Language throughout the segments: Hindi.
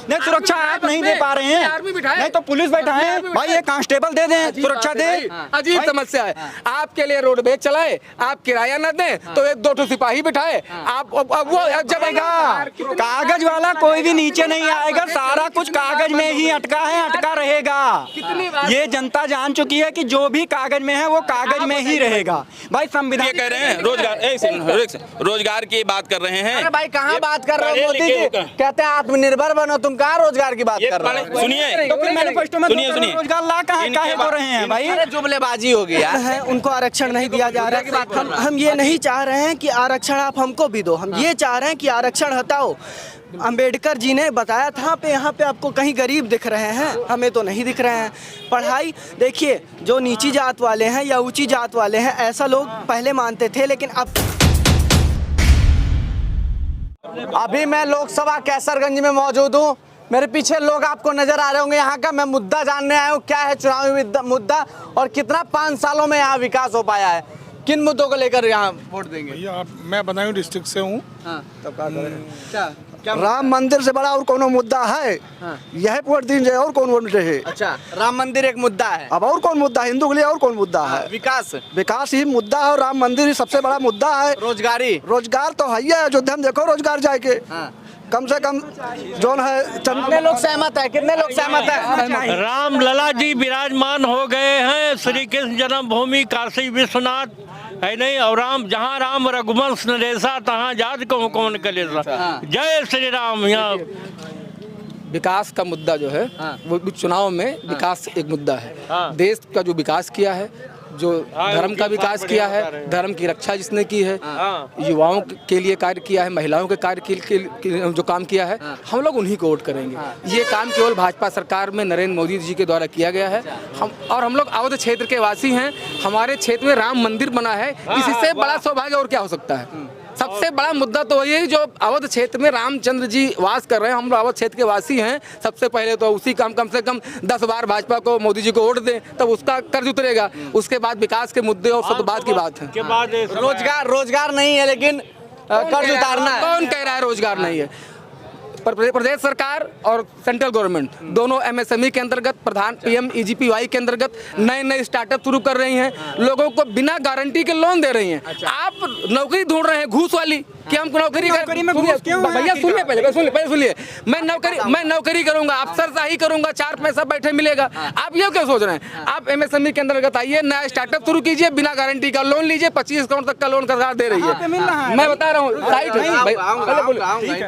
नहीं सुरक्षा आप नहीं दे पा रहे हैं, नहीं तो पुलिस बैठाएं भाई, ये कांस्टेबल दे दें, सुरक्षा दे। अजीब समस्या है। आपके लिए रोडवेज चलाए, आप किराया न दें तो एक दो सिपाही बिठाए, आप वो जब कागज वाला कोई भी नीचे नहीं आएगा, सारा कुछ कागज में ही अटका है, अटका रहेगा। ये जनता जान चुकी है कि जो भी कागज में है वो कागज में ही रहेगा भाई। संविधान कह रहे हैं रोजगार की बात कर रहे हैं। अरे भाई कहाँ बात कर रहे हो? मोदी जी कहते हैं आत्मनिर्भर बनो, तुम कहाँ रोजगार की बात कर रहे हो? सुनिए तो फिर मैनिफेस्टो में रोजगार ला कहाँ हो रहे हैं भाई? जुमलेबाजी हो गई यार। उनको आरक्षण नहीं दिया जा रहा है। हम ये नहीं चाह रहे हैं कि आरक्षण आप हमको भी दो, हम ये चाह रहे हैं कि आरक्षण हटाओ। अंबेडकर जी ने बताया था पे यहाँ पे आपको कहीं गरीब दिख रहे हैं, हमें तो नहीं दिख रहे हैं। पढ़ाई देखिए, जो नीची जात वाले हैं या ऊंची जात वाले हैं, ऐसा लोग पहले मानते थे, लेकिन अब अभी मैं लोकसभा कैसरगंज में मौजूद हूँ। मेरे पीछे लोग आपको नजर आ रहे होंगे। यहाँ का मैं मुद्दा जानने आया हूँ, क्या है चुनावी मुद्दा और कितना 5 सालों में यहाँ विकास हो पाया है। किन मुद्दों को लेकर यहाँ वोट देंगे? भैया मैं बदायूं डिस्ट्रिक्ट से हूँ। तब क्या राम मंदिर से बड़ा और कौन मुद्दा है? यह वोट दीजिए, और कौन वोट रहे? अच्छा, राम मंदिर एक मुद्दा है। अब और कौन मुद्दा? हिंदू के लिए और कौन मुद्दा है? विकास ही मुद्दा है और राम मंदिर ही सबसे बड़ा मुद्दा है। रोजगार तो है ही है। अयोध्या में देखो रोजगार जाके कम से कम जो है। कितने लोग सहमत है? राम लला जी विराजमान हो गए हैं, श्री कृष्ण जन्मभूमि काशी विश्वनाथ है नहीं। और राम जहाँ राम रघुवंश नरेशा, तहाँ जात को कौन कलेसा। जय श्री राम। यहाँ विकास का मुद्दा जो है वो चुनाव में विकास एक मुद्दा है। देश का जो विकास किया है, जो धर्म का विकास किया है, धर्म की रक्षा जिसने की है, युवाओं के लिए कार्य किया है, महिलाओं के कार्य के जो काम किया है, हम लोग उन्हीं को वोट करेंगे। ये काम केवल भाजपा सरकार में नरेंद्र मोदी जी के द्वारा किया गया है। हम लोग अवध क्षेत्र के वासी हैं। हमारे क्षेत्र में राम मंदिर बना है, इससे बड़ा सौभाग्य और क्या हो सकता है? सबसे बड़ा मुद्दा तो वही है जो अवध क्षेत्र में रामचंद्र जी वास कर रहे हैं। हम लोग अवध क्षेत्र के वासी हैं। सबसे पहले तो उसी कम से कम 10 बार भाजपा को, मोदी जी को वोट दें, तब उसका कर्ज उतरेगा। उसके बाद विकास के मुद्दे और सब बात की बात है। रोजगार नहीं है, लेकिन कर्ज उतारना है। कौन कह रहा है रोजगार नहीं है? प्रदेश सरकार और सेंट्रल गवर्नमेंट दोनों एमएसएमई के अंतर्गत, प्रधान PM EGPY के अंतर्गत नए स्टार्टअप शुरू कर रही हैं। लोगों को बिना गारंटी के लोन दे रही हैं। आप नौकरी ढूंढ रहे हैं घूस वाली कि हमको नौकरी में घूस क्यों? भैया सुनिए, पहले सुनिए। मैं नौकरी करूंगा, अफसरशाही करूंगा, 4 पैसा बैठे मिलेगा। आप ये क्यों सोच रहे हैं? आप एमएसएमई के अंतर्गत आइए, नया स्टार्टअप शुरू कीजिए, बिना गारंटी का लोन लीजिए। 25 करोड़ तक का लोन सरकार दे रही है। मैं बता रहा हूँ,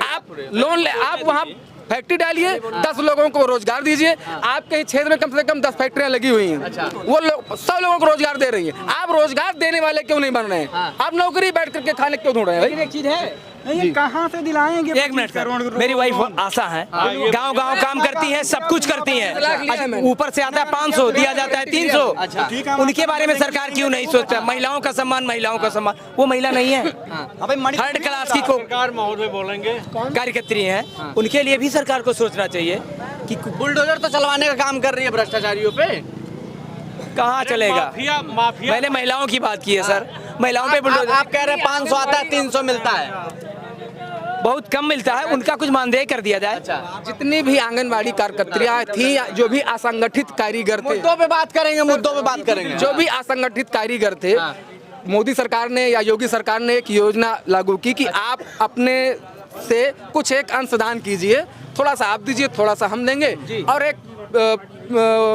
आप लोन आप वहाँ फैक्ट्री डालिए, 10 लोगों को रोजगार दीजिए। आपके क्षेत्र में कम से कम 10 फैक्ट्रियां लगी हुई हैं। वो लोग 100 लोगों को रोजगार दे रही है। आप रोजगार देने वाले क्यों नहीं बन रहे हैं? आप नौकरी बैठ करके खाने क्यों ढूंढ रहे हैं? एक चीज है, ये कहाँ से दिलाएंगे? 1 मिनट सर, मेरी वाइफ आशा है, गांव काम करती है, सब कुछ करती है। ऊपर से आता है 500, दिया जाता है 300। उनके बारे में सरकार क्यों नहीं सोचता? महिलाओं का सम्मान, वो महिला नहीं है, थर्ड क्लास की महोदय बोलेंगे कार्यकर्त्री है। उनके लिए भी सरकार को सोचना चाहिए कि बुलडोजर तो चलवाने का काम कर रही है भ्रष्टाचारियों पे। कहाँ चलेगा? मैंने महिलाओं की बात की है सर। महिलाओं पे बुलडोजर। आप कह रहे हैं 500 आता है, 300 मिलता है, बहुत कम मिलता है। उनका कुछ मानदेय कर दिया जाए। जितनी भी आंगनबाड़ी कार्यकर्तियां थी, जो भी असंगठित कारीगर थे, मुद्दों पे बात करेंगे। जो भी असंगठित कारीगर थे, मोदी सरकार ने या योगी सरकार ने एक योजना लागू की कि आप अपने से कुछ एक अंशदान कीजिए, थोड़ा सा आप दीजिए, थोड़ा सा हम देंगे। और एक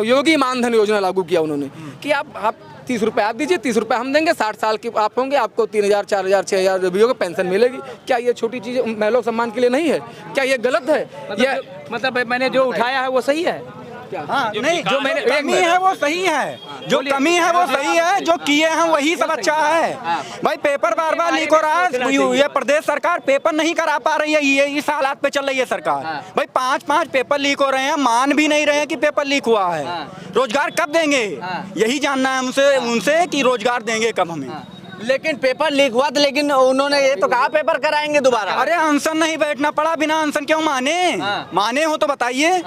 योगी मानधन योजना लागू किया उन्होंने कि आप 30 रुपये आप दीजिए, 30 रुपये हम देंगे। 60 साल के आप होंगे, आपको 3000, 4000, 6000 जो भी होगा पेंशन मिलेगी। क्या ये छोटी चीज़ महिला सम्मान के लिए नहीं है? क्या ये गलत है? मतलब मैंने जो उठाया है वो सही है? हाँ, नहीं, जो मैंने कमी है वो सही है, जो कमी है वो सही है, जो किए हैं वही सब अच्छा है। भाई पेपर बार लीक हो रहा है, ये प्रदेश सरकार पेपर नहीं करा पा रही है। ये इस हालात पे चल रही है सरकार। भाई 5 पेपर लीक हो रहे हैं, मान भी नहीं रहे हैं कि पेपर लीक हुआ है। रोजगार कब देंगे? यही जानना है उनसे कि रोजगार देंगे कब हमें। लेकिन पेपर लीक हुआ था, लेकिन उन्होंने ये तो कहा पेपर कराएंगे दोबारा। अरे अनशन नहीं बैठना पड़ा, बिना अनशन क्यों माने हो तो बताइए।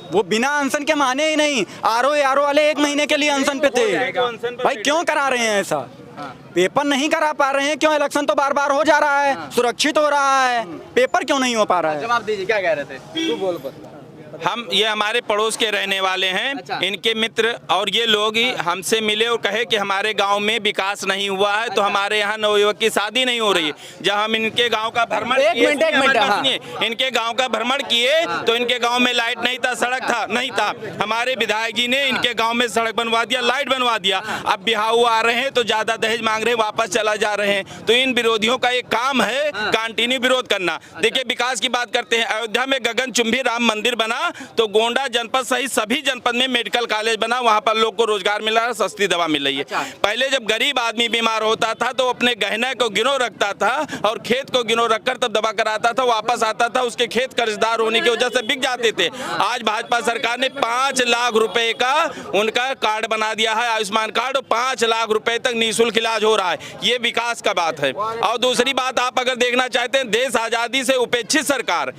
वो बिना अनशन के माने ही नहीं। आरओ वाले 1 महीने के लिए अनशन पे थे। भाई क्यों करा रहे हैं ऐसा? पेपर नहीं करा पा रहे हैं, क्यों? इलेक्शन तो बार बार हो जा रहा है, सुरक्षित हो रहा है, पेपर क्यों नहीं हो पा रहा है? जवाब दीजिए, क्या कह रहे थे? तू बोल पर। ये हमारे पड़ोस के रहने वाले हैं, इनके मित्र और ये लोग ही हमसे मिले और कहे कि हमारे गांव में विकास नहीं हुआ है, तो हमारे यहाँ नवयुवक की शादी नहीं हो रही है। जब हम इनके गांव का भ्रमण किए, इनके गांव का भ्रमण किए तो इनके गांव में लाइट नहीं था, सड़क था नहीं था। हमारे विधायक जी ने इनके गांव में सड़क बनवा दिया, लाइट बनवा दिया। अब बिहाऊ आ रहे हैं तो ज्यादा दहेज मांग रहे हैं, वापस चला जा रहे हैं। तो इन विरोधियों का एक काम है कंटिन्यू विरोध करना। देखिए विकास की बात करते हैं, अयोध्या में गगनचुंबी राम मंदिर बना तो गोंडा जनपद सहित सभी जनपद में मेडिकल कॉलेज बना, वहां पर लोग को रोजगार मिल रहा है, सस्ती दवा मिल रही है। पहले जब गरीब आदमी बीमार होता था तो अपने गहने को गिनो रखता था और खेत को गिनो रखकर तब दवा कराता था, वापस आता था, उसके खेत कर्जदार होने की वजह से बिक जाते थे। आज भाजपा सरकार ने 5 लाख रुपए का उनका कार्ड बना दिया है, आयुष्मान कार्ड, और 5 लाख रुपए तक निःशुल्क इलाज हो रहा है। ये विकास का बात है। और दूसरी बात, आप अगर देखना चाहते हैं, देश आजादी से उपेक्षित सरकार,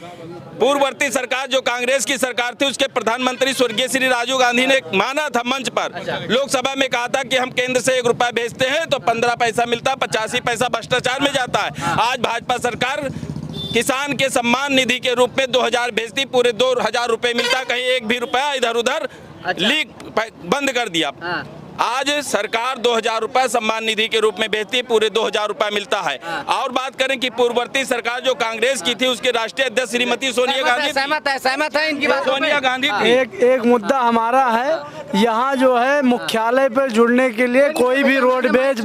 पूर्ववर्ती सरकार जो कांग्रेस की सरकार थी, उसके प्रधानमंत्री स्वर्गीय श्री राजीव गांधी ने माना था मंच पर, लोकसभा में कहा था कि हम केंद्र से 1 रुपया भेजते हैं तो 15 पैसा मिलता, 85 पैसा भ्रष्टाचार में जाता है। आज भाजपा सरकार किसान के सम्मान निधि के रूप में 2000 भेजती, पूरे 2000 रुपए मिलता, कहीं एक भी रुपया इधर उधर लीक बंद कर दिया। आज सरकार 2000 रुपए सम्मान निधि के रूप में भेजती, पूरे 2000 रुपए मिलता है। और बात करें कि पूर्ववर्ती सरकार जो कांग्रेस की थी, उसके राष्ट्रीय अध्यक्ष श्रीमती सोनिया गांधी, सहमत है इनकी बात। सोनिया गांधी थी। एक मुद्दा हमारा है, यहाँ जो है मुख्यालय पर जुड़ने के लिए कोई भी रोडवेज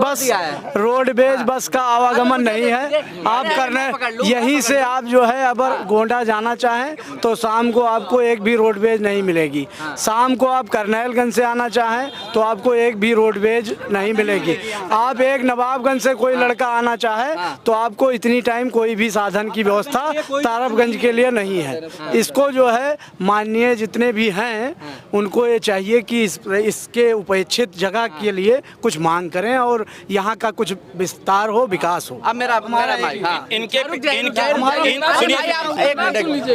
बस का आवागमन नहीं है। आप करने यहीं से आप जो है अगर गोंडा जाना चाहें तो शाम को आपको एक भी रोडवेज नहीं मिलेगी। शाम को आप करनैलगंज से आना चाहें तो आपको एक भी रोडवेज नहीं मिलेगी। आप एक नवाबगंज से कोई लड़का आना चाहे तो आपको इतनी टाइम कोई भी साधन की व्यवस्था तारबगंज के लिए नहीं है। इसको जो है माननीय जितने भी हैं उनको ये चाहिए कि इसके उपेक्षित जगह के लिए कुछ मांग करें और यहाँ का कुछ विस्तार हो, विकास हो। अब मेरा इनके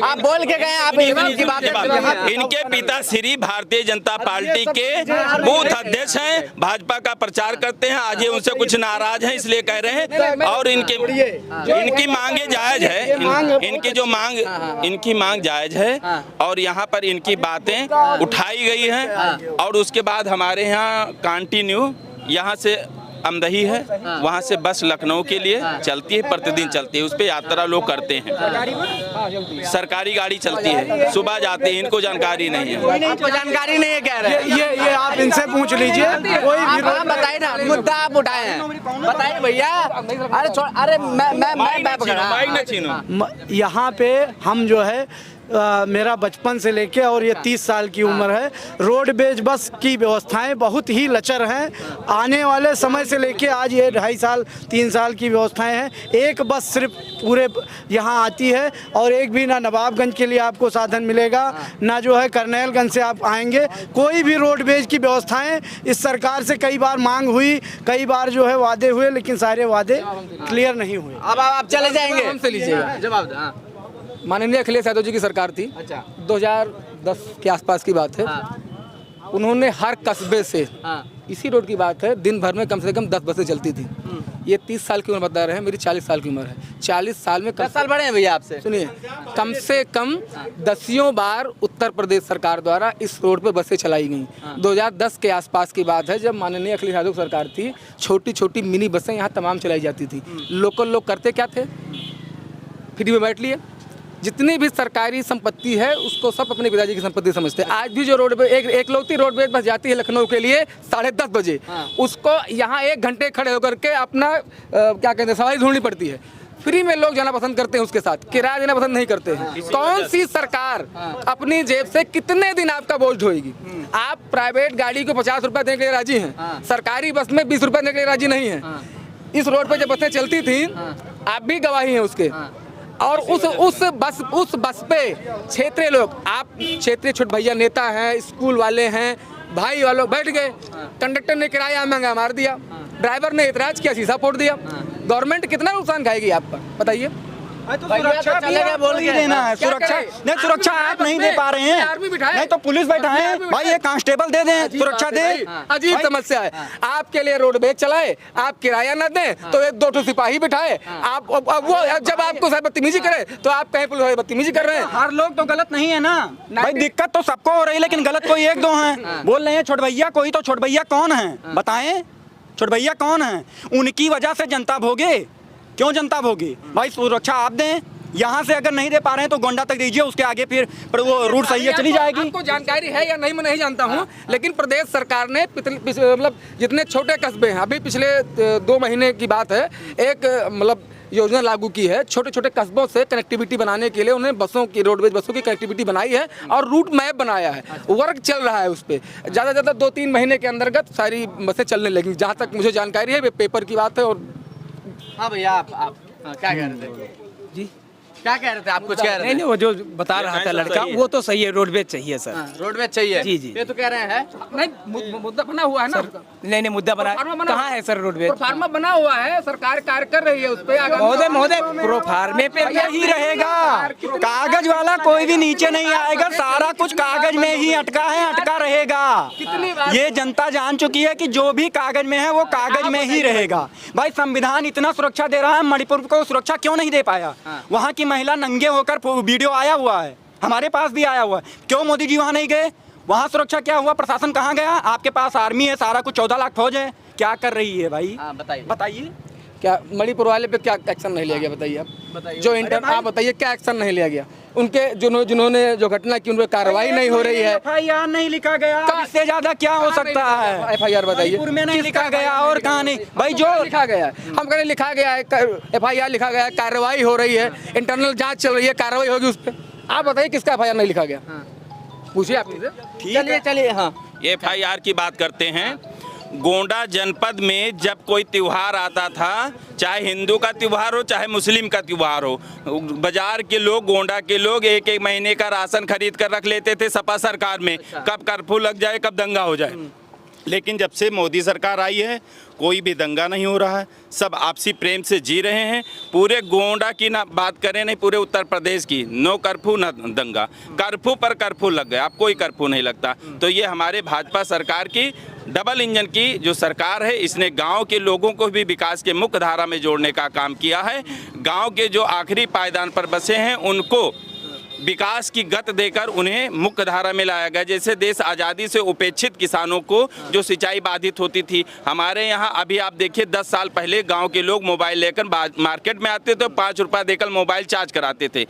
आप बोल के गए, आप की बात। इनके पिता श्री भारतीय जनता पार्टी के बूथ अध्यक्ष हैं, भाजपा का प्रचार करते हैं। आज ये उनसे कुछ नाराज हैं, इसलिए कह रहे हैं। और इनकी मांगे जायज है, इनकी मांग जायज है और यहाँ पर इनकी बातें उठाई गई हैं। और उसके बाद हमारे यहाँ कंटिन्यू यहाँ से अमदही है, वहाँ से बस लखनऊ के लिए चलती है, प्रतिदिन चलती है, उस पर यात्रा लोग करते हैं। सरकारी गाड़ी चलती है, सुबह जाते हैं, इनको जानकारी नहीं है। आपको जानकारी नहीं है, कह रहे हैं। ये आप इनसे पूछ लीजिए। कोई भी बताइए ना, मुद्दा आप उठाए हैं, बताइए भैया। अरे मैं पकड़ा। यहाँ पे हम जो है मेरा बचपन से लेके और ये 30 साल की उम्र है, रोडवेज बस की व्यवस्थाएं बहुत ही लचर हैं। आने वाले समय से लेके आज ये 2.5 साल 3 साल की व्यवस्थाएं हैं। एक बस सिर्फ पूरे यहाँ आती है और एक भी ना नवाबगंज के लिए आपको साधन मिलेगा, ना जो है करनैलगंज से आप आएंगे। कोई भी रोडवेज की व्यवस्थाएं इस सरकार से कई बार मांग हुई, कई बार जो है वादे हुए, लेकिन सारे वादे क्लियर नहीं हुए। अब आप चले जाएंगे, हमसे लीजिएगा जवाब। माननीय अखिलेश यादव जी की सरकार थी, 2010 के आसपास की बात है। उन्होंने हर कस्बे से, इसी रोड की बात है, दिन भर में कम से कम 10 बसें चलती थी। ये 30 साल की उम्र बता रहे हैं, मेरी 40 साल की उम्र है। 40 साल में 10 साल बड़े हैं भैया आपसे। सुनिए, कम से कम 10 बार उत्तर प्रदेश सरकार द्वारा इस रोड पे बसें चलाई गई। 2010 के आसपास की बात है, जब माननीय अखिलेश यादव सरकार थी, छोटी छोटी मिनी बसें यहाँ तमाम चलाई जाती थी। लोकल लोग करते क्या थे, फ्री में बैठ लिए। जितनी भी सरकारी संपत्ति है उसको सब अपने पिताजी की संपत्ति समझते हैं। आज भी जो रोड पे एक लोकती रोडवेज बस जाती है लखनऊ के लिए 10:30 बजे, उसको यहाँ 1 घंटे खड़े होकर के अपना क्या कहते हैं सवारी ढूंढनी पड़ती है। फ्री में लोग जाना पसंद करते हैं, उसके साथ किराया देना पसंद नहीं करते हैं। कौन सी सरकार अपनी जेब से कितने दिन आपका बोझ ढोएगी? आप प्राइवेट गाड़ी को 50 रुपये देने के लिए राजी हैं, सरकारी बस में 20 रुपये देने के लिए राजी नहीं है। इस रोड पे जब बसें चलती थी, आप भी गवाही हैं उसके। और उस बस पे क्षेत्रीय लोग, आप क्षेत्रीय छोटे भैया नेता हैं, स्कूल वाले हैं, भाई वालों बैठ गए। कंडक्टर ने किराया महंगा मार दिया, ड्राइवर ने इतराज किया, शीशा फोड़ दिया। गवर्नमेंट कितना नुकसान खाएगी आपका, बताइए? तो सुरक्षा भी आपको ही देना है, सुरक्षा नहीं, सुरक्षा आप नहीं दे पा रहे हैं, नहीं तो पुलिस बैठाएं भाई, ये कांस्टेबल दे दें, सुरक्षा दे। अजीब समस्या है, आपके लिए रोडवेज चलाए, आप किराया न दें तो एक 2 सिपाही बिठाए, आप अब वो जब आपको बदतमीजी करे तो आप कहें पुलिस वाले बदतमीजी कर रहे हैं। हर लोग तो गलत नहीं है ना भाई, दिक्कत तो सबको हो रही है, लेकिन गलत कोई 1-2 हैं। बोल रहे हैं छोट भैया, कोई तो छोट भैया कौन है बताएं, छोट भैया कौन है? उनकी वजह से जनता भोगे, क्यों जनता भोगी? भाई सुरक्षा आप दें, यहाँ से अगर नहीं दे पा रहे हैं तो गोंडा तक दीजिए, उसके आगे फिर वो रूट सही है चली जाएगी। आपको जानकारी है या नहीं मैं नहीं जानता हूँ, लेकिन प्रदेश सरकार ने मतलब जितने छोटे कस्बे हैं, अभी पिछले 2 महीने की बात है, एक मतलब योजना लागू की है, छोटे छोटे कस्बों से कनेक्टिविटी बनाने के लिए उन्होंने बसों की, रोडवेज बसों की कनेक्टिविटी बनाई है और रूट मैप बनाया है, वर्क चल रहा है उस पर। ज़्यादा से ज़्यादा 2-3 महीने के अंतर्गत सारी बसें चलने लगी, जहाँ तक मुझे जानकारी है, पेपर की बात है। और हाँ भैया, आप क्या कह रहे थे जी? क्या कह रहे थे आप? कुछ कह रहे थे? नहीं, वो जो बता रहा था लड़का, वो तो सही है, रोडवेज चाहिए सर। रोडवेज चाहिए जी, जी। ये तो कह रहे हैं नहीं, मुद्दा बना हुआ है ना, नहीं मुद्दा बना कहाँ है सर? रोडवेज प्रोफार्मा बना हुआ है, सरकार कार्य कर रही है उस पर। महोदय प्रोफार्मे पे यही रहेगा, कागज वाला कोई भी नीचे नहीं आएगा, सारा कुछ कागज में ही अटका है, अटका रहेगा। ये जनता जान चुकी है कि जो भी कागज में है वो कागज में ही रहेगा। भाई संविधान इतना सुरक्षा दे रहा है, मणिपुर को सुरक्षा क्यों नहीं दे पाया? वहाँ की महिला नंगे होकर वीडियो आया हुआ है, हमारे पास भी आया हुआ है, क्यों मोदी जी वहाँ नहीं गए? वहाँ सुरक्षा क्या हुआ? प्रशासन कहाँ गया? आपके पास आर्मी है, सारा कुछ 14 लाख फौज है, क्या कर रही है भाई? बताइए क्या मणिपुर वाले पे क्या एक्शन नहीं लिया गया? बताइए आप, जो आप बताइए क्या एक्शन नहीं लिया गया? उनके जिन्होंने जो घटना की उन पर कार्रवाई नहीं हो रही है, FIR नहीं लिखा गया, इससे ज्यादा क्या हो सकता है? FIR बताइए, मणिपुर में नहीं लिखा गया और कहाँ नहीं भाई? जो लिखा गया है, हम कह रहे लिखा गया है, FIR लिखा गया है, कार्रवाई हो रही है, इंटरनल जांच चल रही है, कार्रवाई होगी उस पर। आप बताइए किसका FIR नहीं लिखा गया? पूछिए आप। चलिए हाँ, FIR की बात करते हैं। गोंडा जनपद में जब कोई त्योहार आता था, चाहे हिंदू का त्योहार हो चाहे मुस्लिम का त्योहार हो, बाजार के लोग, गोंडा के लोग 1-1 महीने का राशन खरीद कर रख लेते थे सपा सरकार में, कब कर्फ्यू लग जाए, कब दंगा हो जाए। लेकिन जब से मोदी सरकार आई है, कोई भी दंगा नहीं हो रहा है, सब आपसी प्रेम से जी रहे हैं। पूरे गोंडा की ना बात करें, नहीं पूरे उत्तर प्रदेश की, नो कर्फ्यू ना दंगा, कर्फ्यू पर कर्फ्यू लग गया, अब कोई कर्फ्यू नहीं लगता। तो ये हमारे भाजपा सरकार की डबल इंजन की जो सरकार है, इसने गांव के लोगों को भी विकास के मुख्य धारा में जोड़ने का काम किया है। गांव के जो आखिरी पायदान पर बसे हैं उनको विकास की गति देकर उन्हें मुख्य धारा में लाया गया। जैसे देश आज़ादी से उपेक्षित किसानों को जो सिंचाई बाधित होती थी, हमारे यहाँ अभी आप देखिए 10 साल पहले गांव के लोग मोबाइल लेकर मार्केट में आते तो 5 रुपये देकर मोबाइल चार्ज कराते थे,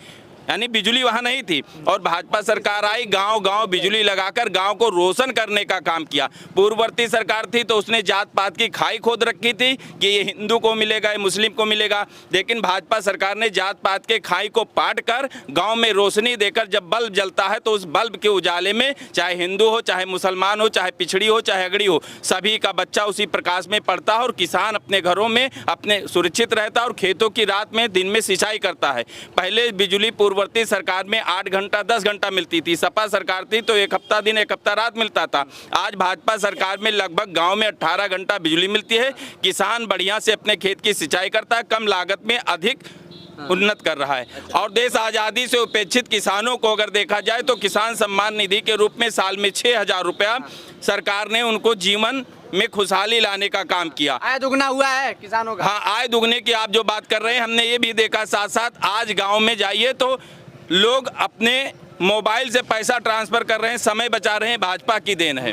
यानी बिजली वहाँ नहीं थी। और भाजपा सरकार आई, गांव गांव बिजली लगाकर गांव को रोशन करने का काम किया। पूर्ववर्ती सरकार थी तो उसने जात पात की खाई खोद रखी थी कि ये हिंदू को मिलेगा, ये मुस्लिम को मिलेगा। लेकिन भाजपा सरकार ने जात पात के खाई को पाट कर गांव में रोशनी देकर, जब बल्ब जलता है तो उस बल्ब के उजाले में चाहे हिंदू हो, चाहे मुसलमान हो, चाहे पिछड़ी हो, चाहे अगड़ी हो, सभी का बच्चा उसी प्रकाश में पड़ता है और किसान अपने घरों में अपने सुरक्षित रहता है और खेतों की रात में दिन में सिंचाई करता है। पहले बिजली पूर्ववर्ती सरकार में 8 घंटा 10 घंटा मिलती थी, सपा सरकार थी तो 1 हफ्ता दिन 1 हफ्ता रात मिलता था। आज भाजपा सरकार में लगभग गांव में 18 घंटा बिजली मिलती है। किसान बढ़िया से अपने खेत की सिंचाई करता है, कम लागत में अधिक उन्नत कर रहा है। और देश आज़ादी से उपेक्षित किसानों को अगर देखा जाए तो किसान सम्मान निधि के रूप में साल में 6,000 रुपया सरकार ने उनको जीवन में खुशहाली लाने का काम किया। आय दुगना हुआ है किसानों का। हाँ, आय दुगने की आप जो बात कर रहे हैं, हमने ये भी देखा साथ साथ आज गाँव में जाइए तो लोग अपने मोबाइल से पैसा ट्रांसफर कर रहे हैं, समय बचा रहे हैं, भाजपा की देन है।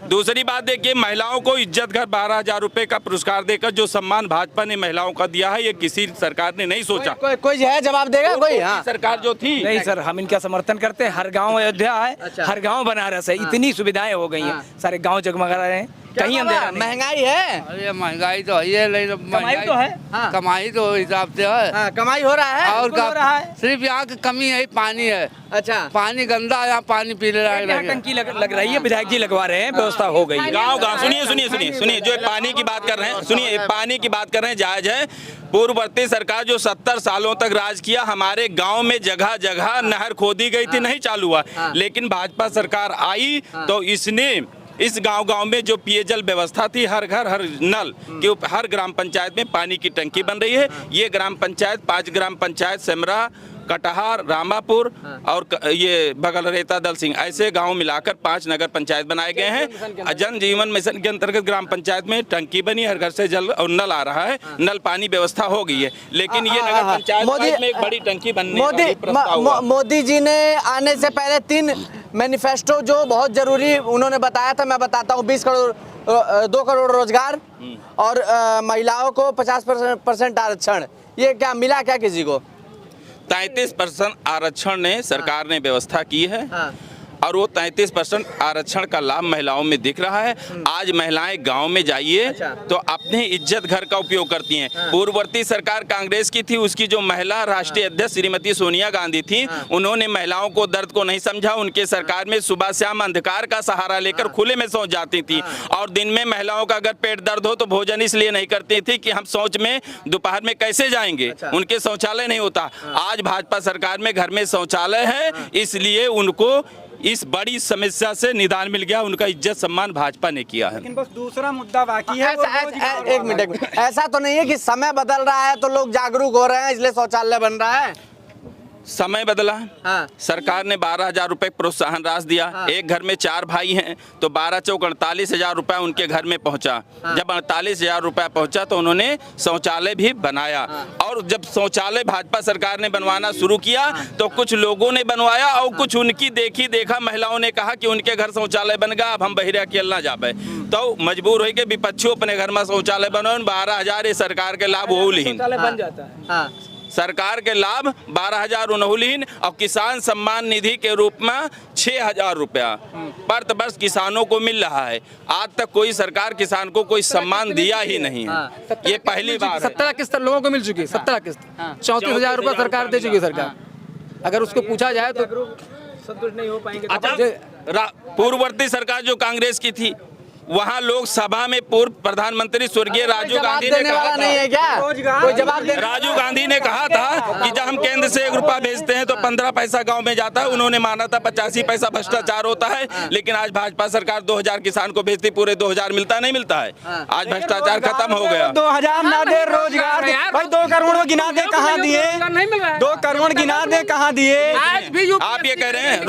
दूसरी बात देखिए, महिलाओं को इज्जत घर 12,000 रुपए का पुरस्कार देकर जो सम्मान भाजपा ने महिलाओं का दिया है, ये किसी सरकार ने नहीं सोचा। कोई है जवाब देगा कोई? हाँ, सरकार जो थी नहीं सर, हम इनका समर्थन करते हैं। हर गांव अयोध्या है, हर गांव बनारस है, इतनी सुविधाएं हो गई हैं, सारे गांव जगमगा रहे हैं, कहीं अंधेरा नहीं। महंगाई है? अरे महंगाई तो है, लेकिन कमाई तो है, कमाई तो हिसाब से है। हाँ, कमाई हो रहा है और हो रहा है। सिर्फ यहाँ की कमी है, पानी है। अच्छा, पानी गंदा है, यहाँ पानी पी ले रहा है। टंकी लग रही है, विधायक जी लगवा रहे हैं, व्यवस्था हो गई है। गाँव गाँव सुनिए जो पानी की बात कर रहे हैं, सुनिए पानी की बात कर रहे हैं, जायज है। पूर्ववर्ती सरकार जो 70 सालों तक राज किया, हमारे गांव में जगह जगह नहर खोदी गई थी, नहीं चालू हुआ। लेकिन भाजपा सरकार आई तो इसने इस गांव-गांव में जो पेयजल व्यवस्था थी, हर घर हर नल के हर ग्राम पंचायत में पानी की टंकी बन रही है। ये ग्राम पंचायत 5 ग्राम पंचायत सेमरा, कटहार, रामापुर और ये बगल रेता दल सिंह, ऐसे गांव मिलाकर 5 नगर पंचायत बनाए गए हैं। जन जीवन मिशन के अंतर्गत ग्राम पंचायत में टंकी बनी, हर घर से जल और नल आ रहा है, नल पानी व्यवस्था हो गई है। लेकिन ये नगर पंचायत में एक बड़ी टंकी बनने का भी प्रस्ताव हुआ। मोदी जी ने आने से पहले 3 मैनिफेस्टो जो बहुत जरूरी उन्होंने बताया था, मैं बताता हूँ। 2 करोड़ रोजगार और महिलाओं को 50% आरक्षण। ये क्या मिला क्या किसी को? 33% आरक्षण ने सरकार ने व्यवस्था की है और वो 33% आरक्षण का लाभ महिलाओं में दिख रहा है। आज महिलाएं गांव में जाइए तो अपने इज्जत घर का उपयोग करती हैं। पूर्ववर्ती सरकार कांग्रेस की थी, उसकी जो महिला राष्ट्रीय अध्यक्ष श्रीमती सोनिया गांधी थी, उन्होंने महिलाओं को दर्द को नहीं समझा। उनके सरकार में सुबह शाम अंधकार का सहारा लेकर खुले में शौच जाती थी और दिन में महिलाओं का अगर पेट दर्द हो तो भोजन इसलिए नहीं करती थी कि हम शौच में दोपहर में कैसे जाएंगे, उनके शौचालय नहीं होता। आज भाजपा सरकार में घर में शौचालय है, इसलिए उनको इस बड़ी समस्या से निदान मिल गया। उनका इज्जत सम्मान भाजपा ने किया है। लेकिन बस दूसरा मुद्दा बाकी है। एक मिनट, ऐसा तो नहीं है कि समय बदल रहा है तो लोग जागरूक हो रहे हैं इसलिए शौचालय बन रहा है? समय बदला। सरकार ने 12,000 रुपए प्रोत्साहन राशि दिया। एक घर में 4 भाई हैं तो 12 चौक 48,000 रुपए उनके घर में पहुंचा। जब 48,000 रुपए पहुंचा तो उन्होंने शौचालय भी बनाया। और जब शौचालय भाजपा सरकार ने बनवाना शुरू किया तो कुछ लोगों ने बनवाया और कुछ उनकी देखी देखा महिलाओं ने कहा कि उनके घर शौचालय बन गया, अब हम बहिरे अकेला जा पाए, तो मजबूर हो के विपक्षी अपने घर में शौचालय बनवाए। 12,000 ये सरकार के लाभ ओहलीन बन जाता है। सरकार के लाभ 12,000 उन्होलीन और किसान सम्मान निधि के रूप में 6,000 रुपया प्रति वर्ष किसानों को मिल रहा है। आज तक कोई सरकार किसान को कोई सम्मान दिया ही नहीं है। ये पहली बार 17 किस्त लोगों को मिल चुकी है। 17 किस्त 34,000 रुपया सरकार दे चुकी है। सरकार अगर उसको पूछा जाए तो संतुष्ट नहीं हो पाएंगे। पूर्ववर्ती सरकार जो कांग्रेस की थी, वहाँ लोग सभा में पूर्व प्रधानमंत्री स्वर्गीय राजीव गांधी ने कहा था, नहीं है क्या? कोई जवाब दे? राजीव गांधी ने कहा था कि जब हम केंद्र से 1 रुपया भेजते हैं तो 15 पैसा गांव में जाता है। उन्होंने माना था 85 पैसा भ्रष्टाचार होता है। लेकिन आज भाजपा सरकार 2,000 किसान को भेजती, पूरे 2,000 मिलता नहीं मिलता है। आज भ्रष्टाचार खत्म हो गया। 2,000 ना दे रोजगार भाई, 2 करोड़ गिना दे कहाँ दिए? 2 करोड़ गिना दे कहाँ दिए? आप ये कह रहे हैं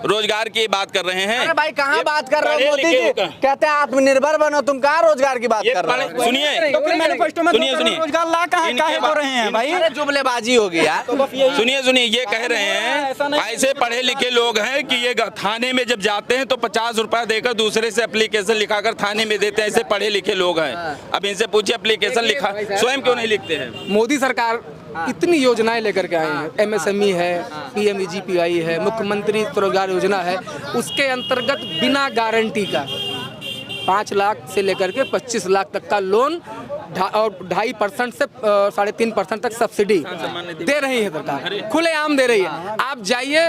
रोजगार की बात कर रहे हैं। अरे भाई कहाँ बात कर रहे हो? मोदी कहते हैं आत्मनिर्भर बनो, तुम कहाँ रोजगार की बात कर रहे हो? सुनिए तो फिर मैनिफेस्टो में रोजगार ला काहे हो रहे हैं भाई? जुमलेबाजी हो गई यार। सुनिए ये कह रहे हैं ऐसे पढ़े लिखे लोग हैं कि ये थाने में जब जाते हैं तो 50 रुपया देकर दूसरे से एप्लीकेशन लिखाकर थाने में देते हैं। ऐसे पढ़े लिखे लोग हैं। अब इनसे पूछिए एप्लीकेशन लिखा स्वयं क्यों नहीं लिखते हैं? मोदी सरकार इतनी योजनाएं लेकर के आई है। MSME है, PMEGPI है, मुख्यमंत्री स्वरोजगार योजना है। उसके अंतर्गत बिना गारंटी का 5 लाख से लेकर के 25 लाख तक का लोन और 2.5% से 3.5% तक सब्सिडी दे रही है सरकार, खुलेआम दे रही है। आप जाइए,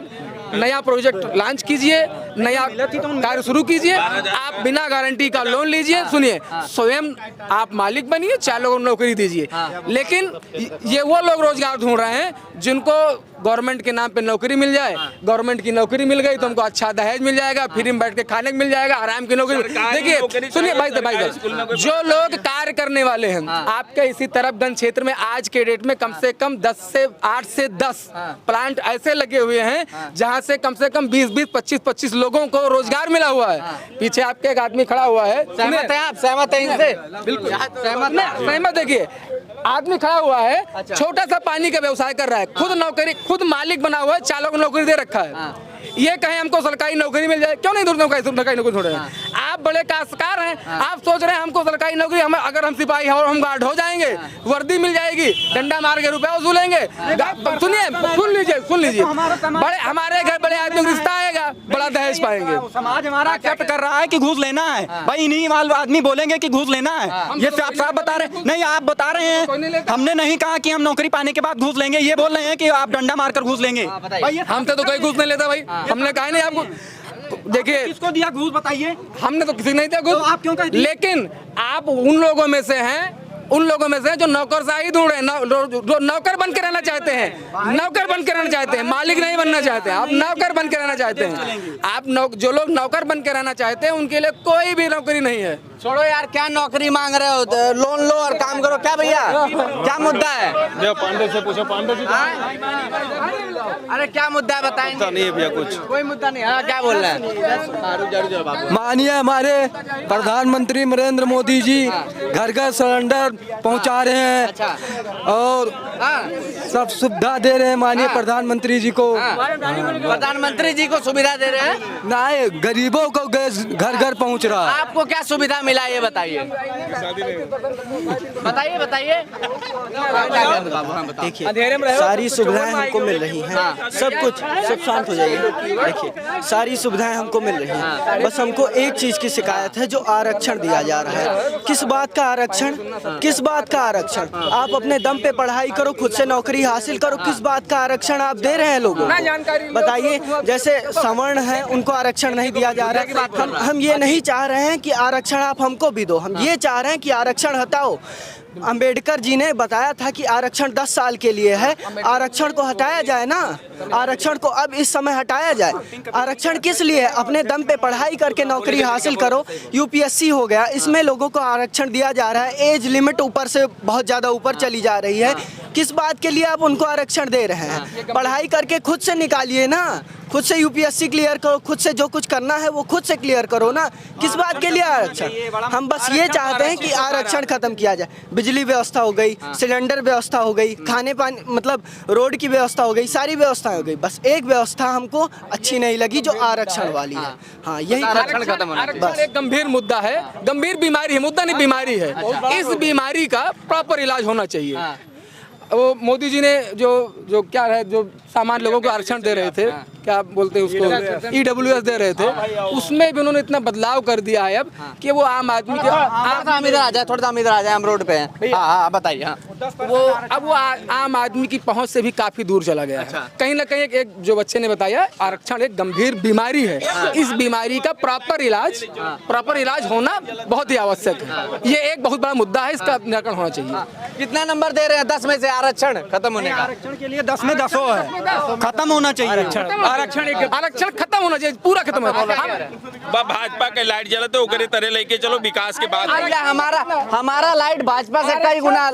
नया प्रोजेक्ट लॉन्च कीजिए, नया कार्य शुरू कीजिए, आप बिना गारंटी का लोन लीजिए। सुनिए, स्वयं आप मालिक बनिए, 4 लोगों को नौकरी दीजिए। लेकिन ये वो लोग रोजगार ढूंढ रहे हैं जिनको गवर्नमेंट के नाम पे नौकरी मिल जाए। गवर्नमेंट की नौकरी मिल गई तो हमको अच्छा दहेज मिल जाएगा, फ्री में बैठ के खाने को मिल जाएगा, आराम की नौकरी। देखिए सुनिए भाई, जो लोग कार्य करने वाले हैं आपके इसी तरफगंज क्षेत्र में आज के डेट में कम से कम 8 से 10 प्लांट ऐसे लगे हुए हैं जहां से कम 20-20, 25-25 लोगों को रोजगार मिला हुआ है। पीछे आपके एक आदमी खड़ा हुआ है। सहमत है आप? सहमत है इनसे? बिल्कुल सहमत। देखिए आदमी खड़ा हुआ है, छोटा सा पानी का व्यवसाय कर रहा है, खुद मालिक बना हुआ है, 4 लोगों को नौकरी दे रखा है। ये कहें हमको सरकारी नौकरी मिल जाए, क्यों नहीं सरकारी नौकरी छोड़ रहे हैं? आप बड़े काश्तकार हैं, आप सोच रहे हैं हमको सरकारी नौकरी, अगर हम सिपाही और हम गार्ड हो जाएंगे, वर्दी मिल जाएगी, डंडा मार के रुपया वसूलेंगे। सुनिए, सुन लीजिए, बड़े हमारे घर बड़े आदमी का रिश्ता आएगा, बड़ा दहेज पाएंगे। समाज हमारा एक्सेप्ट कर रहा है कि घूस लेना है भाई। इन्हीं आदमी बोलेंगे कि घूस लेना है, ये साफ बता रहे नहीं, आप बता रहे हैं। हमने नहीं कहा कि हम नौकरी पाने के बाद घूस लेंगे, ये बोल रहे हैं कि आप डंडा मारकर घूस लेंगे। हमसे तो कोई घूस नहीं लेता भाई, हमने कहा नहीं आपको। देखिए किसको दिया घूस बताइए? हमने तो किसी नहीं दिया घूस। तो आप क्यों कहते हैं? लेकिन आप उन लोगों में से हैं उन लोगों में से जो नौकरशाही ढूंढ रहे हैं, जो नौकर बन के रहना चाहते हैं, नौकर बन के रहना चाहते हैं, मालिक नहीं बनना चाहते हैं, आप नौकर बन के रहना चाहते हैं। आप जो लोग नौकर बन के रहना चाहते हैं उनके लिए कोई भी नौकरी नहीं है। छोड़ो यार, क्या नौकरी मांग रहे हो, लोन लो और काम करो। क्या भैया, क्या मुद्दा है? पांडे से पूछो, पांडे जी। अरे क्या मुद्दा है बताएंगे? नहीं है भैया कुछ, कोई मुद्दा नहीं। हाँ, क्या बोल रहे हैं? माननीय हमारे प्रधानमंत्री नरेंद्र मोदी जी घर घर सिलेंडर पहुंचा रहे हैं और सब सुविधा दे रहे हैं। माननीय प्रधानमंत्री जी को, प्रधानमंत्री जी को सुविधा दे रहे हैं ना, गरीबों को गैस घर घर पहुंच रहा है। आपको क्या सुविधा मिला ये बताइए, बताइए बताइए। देखिए सारी सुविधाएं हमको मिल रही हैं, सब कुछ, सब शांत हो जाइए। देखिए सारी सुविधाएं हमको मिल रही हैं, बस हमको एक चीज की शिकायत है, जो आरक्षण दिया जा रहा है। किस बात का आरक्षण, किस बात का आरक्षण? आप अपने दम पे पढ़ाई करो, खुद से नौकरी हासिल करो, किस बात का आरक्षण आप दे रहे हैं लोगों को? बताइए। जैसे सवर्ण है उनको आरक्षण नहीं दिया जा रहा है। हम ये नहीं चाह रहे हैं कि आरक्षण आप हमको भी दो, हम ये चाह रहे हैं कि आरक्षण हटाओ। अंबेडकर जी ने बताया था कि आरक्षण 10 साल के लिए है, आरक्षण को हटाया जाए ना, आरक्षण को अब इस समय हटाया जाए। आरक्षण किस लिए है? अपने दम पे पढ़ाई करके नौकरी हासिल करो। यूपीएससी हो गया, इसमें लोगों को आरक्षण दिया जा रहा है, एज लिमिट ऊपर से बहुत ज़्यादा ऊपर चली जा रही है। किस बात के लिए आप उनको आरक्षण दे रहे हैं? पढ़ाई करके खुद से निकालिए ना, खुद से यूपीएससी क्लियर करो, खुद से जो कुछ करना है वो खुद से क्लियर करो ना। किस बात के लिए आरक्षण? हम बस ये चाहते हैं कि आरक्षण खत्म किया जाए। बिजली व्यवस्था हो गई, सिलेंडर व्यवस्था हो गई, खाने पानी मतलब रोड की व्यवस्था हो गई, सारी व्यवस्थाएं हो गई। बस एक व्यवस्था हमको अच्छी नहीं लगी, जो आरक्षण वाली है। हाँ, यही आरक्षण खत्म होना आरक्षण एक गंभीर मुद्दा है, गंभीर बीमारी है, मुद्दा नहीं बीमारी है। इस बीमारी का प्रॉपर इलाज होना चाहिए। वो मोदी जी ने जो क्या है, जो सामान्य लोगों को आरक्षण दे रहे थे, क्या बोलते हैं उसको, EWS दे रहे थे, उसमें भी उन्होंने इतना बदलाव कर दिया है अब कि वो आम आदमी के हम इधर आ जाए, थोड़ा सा इधर आ जाए, हम रोड पे हैं। हाँ बताइए। हाँ, वो आम आदमी की पहुंच से भी काफी दूर चला गया है। कहीं ना कहीं एक जो बच्चे ने बताया, आरक्षण एक गंभीर बीमारी है। इस बीमारी का प्रॉपर इलाज होना बहुत ही आवश्यक है। ये एक बहुत बड़ा मुद्दा है, इसका निराकरण होना चाहिए। कितना नंबर दे रहे हैं 10 में से आरक्षण खत्म होने का? आरक्षण के लिए 10 में 10 है, खत्म होना चाहिए। आरक्षण खत्म होना चाहिए, पूरा खत्म होना। भाजपा के लाइट जलते ओकरे तरह लेके चलो, विकास के बाद हमारा लाइट भाजपा से कई गुना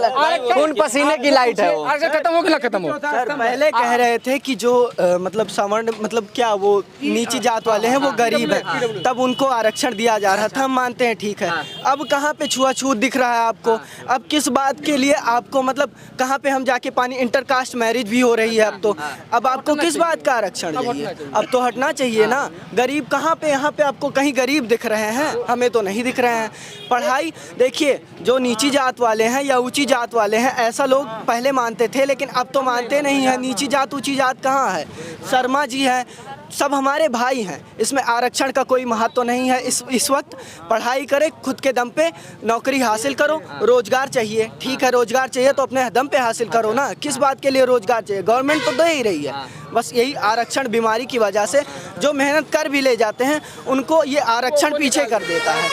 खून पसीने की लाइट है। वो खत्म हो कि ना खत्म हो? सर पहले कह रहे थे कि जो मतलब सवर्ण मतलब क्या वो नीची जात वाले हैं, वो गरीब है, तब उनको आरक्षण दिया जा रहा था। हम मानते हैं, ठीक है। अब कहाँ पे छुआछूत दिख रहा है आपको? अब किस बात के लिए आपको, मतलब कहाँ पे हम जाके पानी, इंटरकास्ट मैरिज भी हो रही है अब तो। अब आपको किस बात का आरक्षण चाहिए? अब तो हटना चाहिए ना। गरीब कहाँ पे, यहाँ पे आपको कहीं गरीब दिख रहे हैं? हमें तो नहीं दिख रहे हैं। पढ़ाई देखिए, जो नीची जात वाले हैं या ऊंची जात वाले हैं, ऐसा लोग पहले मानते थे, लेकिन अब तो मानते नहीं है। नीची जात ऊंची जात कहाँ है? शर्मा जी है, सब हमारे भाई हैं। इसमें आरक्षण का कोई महत्व तो नहीं है। इस वक्त पढ़ाई करें, खुद के दम पे नौकरी हासिल करो। रोजगार चाहिए, ठीक है, रोजगार चाहिए तो अपने दम पे हासिल करो ना। किस बात के लिए रोजगार चाहिए? गवर्नमेंट तो दे ही रही है। बस यही आरक्षण बीमारी की वजह से जो मेहनत कर भी ले जाते हैं, उनको ये आरक्षण पीछे कर देता है।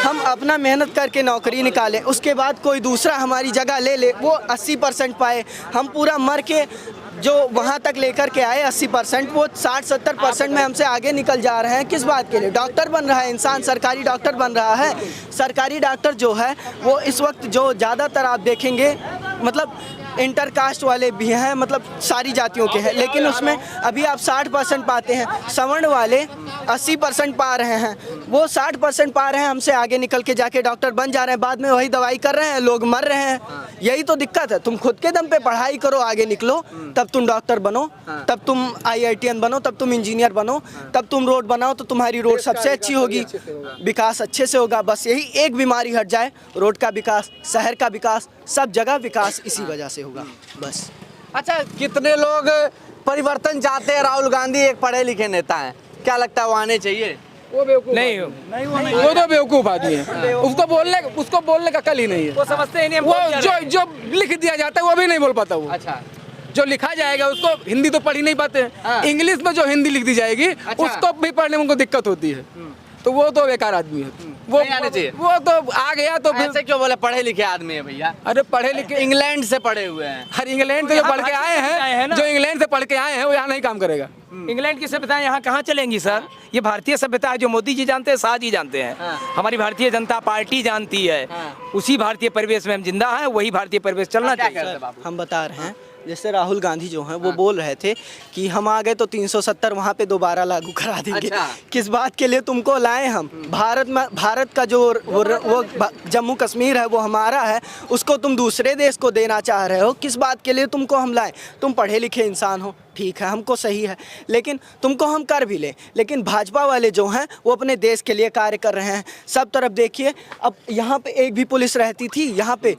हम अपना मेहनत करके नौकरी निकालें, उसके बाद कोई दूसरा हमारी जगह ले ले, वो 80% पाए। हम पूरा मर के जो वहाँ तक लेकर के आए 80%, वो 60-70% में हमसे आगे निकल जा रहे हैं। किस बात के लिए? डॉक्टर बन रहा है इंसान, सरकारी डॉक्टर बन रहा है। सरकारी डॉक्टर जो है वो इस वक्त जो ज़्यादातर आप देखेंगे, मतलब इंटरकास्ट वाले भी हैं, मतलब सारी जातियों के हैं, लेकिन उसमें अभी आप 60% पाते हैं। सवर्ण वाले 80% पा रहे हैं, वो 60% पा रहे हैं, हमसे आगे निकल के जाके डॉक्टर बन जा रहे हैं। बाद में वही दवाई कर रहे हैं, लोग मर रहे हैं। यही तो दिक्कत है। तुम खुद के दम पे पढ़ाई करो, आगे निकलो, तब तुम डॉक्टर बनो, तब तुम IITN बनो, तब तुम इंजीनियर बनो, तब तुम रोड बनाओ तो तुम्हारी रोड सबसे अच्छी होगी, विकास अच्छे से होगा। बस यही एक बीमारी हट जाए, रोड का विकास, शहर का विकास, सब जगह विकास इसी वजह से होगा बस। अच्छा, कितने लोग परिवर्तन चाहते हैं? राहुल गांधी एक पढ़े लिखे नेता हैं, क्या लगता है वो आने चाहिए? वो बेवकूफ नहीं, वो तो बेवकूफ आदमी है। उसको बोलने का कल ही नहीं है। वो समझते ही नहीं। वो जो लिख दिया जाता है वो भी नहीं बोल पाता वो। अच्छा, जो लिखा जाएगा उसको हिंदी तो पढ़ ही नहीं पाते हैं। इंग्लिश में जो हिंदी लिख दी जाएगी उसको भी पढ़ने में उनको दिक्कत होती है, तो वो तो बेकार आदमी है। वो नहीं आने चाहिए। वो तो आ गया तो फिर ऐसे क्यों बोले, पढ़े लिखे आदमी है भैया, अरे पढ़े लिखे इंग्लैंड से पढ़े हुए हैं। हर इंग्लैंड से जो पढ़ के आए हैं ना। जो इंग्लैंड से पढ़ के आए हैं वो यहाँ नहीं काम करेगा। इंग्लैंड की सभ्यताएं यहाँ कहाँ चलेंगी सर? ये भारतीय सभ्यता है जो मोदी जी जानते हैं, शाह जी जानते हैं, हमारी भारतीय जनता पार्टी जानती है। उसी भारतीय परिवेश में हम जिंदा हैं, वही भारतीय परिवेश चलना चाहिए। हम बता रहे हैं, जैसे राहुल गांधी जो हैं वो बोल रहे थे कि हम आ गए तो 370 वहाँ पे दोबारा लागू करा देंगे। अच्छा। किस बात के लिए तुमको लाए हम? भारत का जो वो जम्मू कश्मीर है वो हमारा है, उसको तुम दूसरे देश को देना चाह रहे हो। किस बात के लिए तुमको हम लाए? तुम पढ़े लिखे इंसान हो, ठीक है, हमको सही है, लेकिन तुमको हम कर भी लें। लेकिन भाजपा वाले जो हैं वो अपने देश के लिए कार्य कर रहे हैं। सब तरफ देखिए, अब यहाँ पे एक भी पुलिस रहती थी यहाँ पे?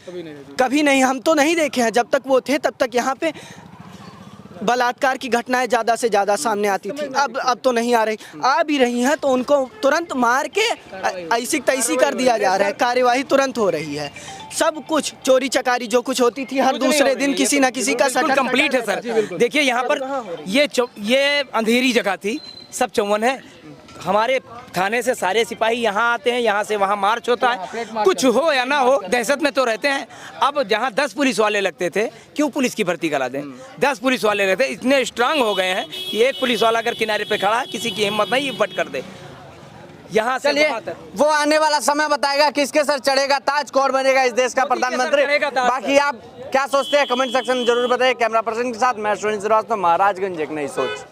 कभी नहीं, हम तो नहीं देखे हैं। जब तक वो थे तब तक यहाँ पे बलात्कार की घटनाएं ज़्यादा से ज़्यादा सामने आती थी। अब तो नहीं आ रही, आ भी रही हैं तो उनको तुरंत मार के ऐसी तैसी कर दिया जा रहा है, कार्यवाही तुरंत हो रही है। सब कुछ चोरी चकारी जो कुछ होती थी हर दूसरे दिन किसी न किसी का बिल्कुल कंप्लीट है सर। देखिए यहाँ पर ये अंधेरी जगह थी, सब चौवन है। हमारे थाने से सारे सिपाही यहाँ आते हैं, यहाँ से वहाँ मार्च होता है, कुछ हो या ना हो दहशत में तो रहते हैं। अब जहाँ 10 पुलिस वाले लगते थे, क्यों पुलिस की भर्ती करा दें? 10 पुलिस वाले रहते, इतने स्ट्रांग हो गए हैं कि एक पुलिस वाला अगर किनारे पे खड़ा है, किसी की हिम्मत नहीं बट कर दे। यहाँ से चलिए, वो आने वाला समय बताएगा किसके सर चढ़ेगा ताज, कौन बनेगा इस देश का प्रधानमंत्री। बाकी आप क्या सोचते हैं कमेंट सेक्शन में जरूर बताइए। कैमरा पर्सन के साथ मैं अश्विनी श्रीवास्तव, महाराजगंज एक नई सोच।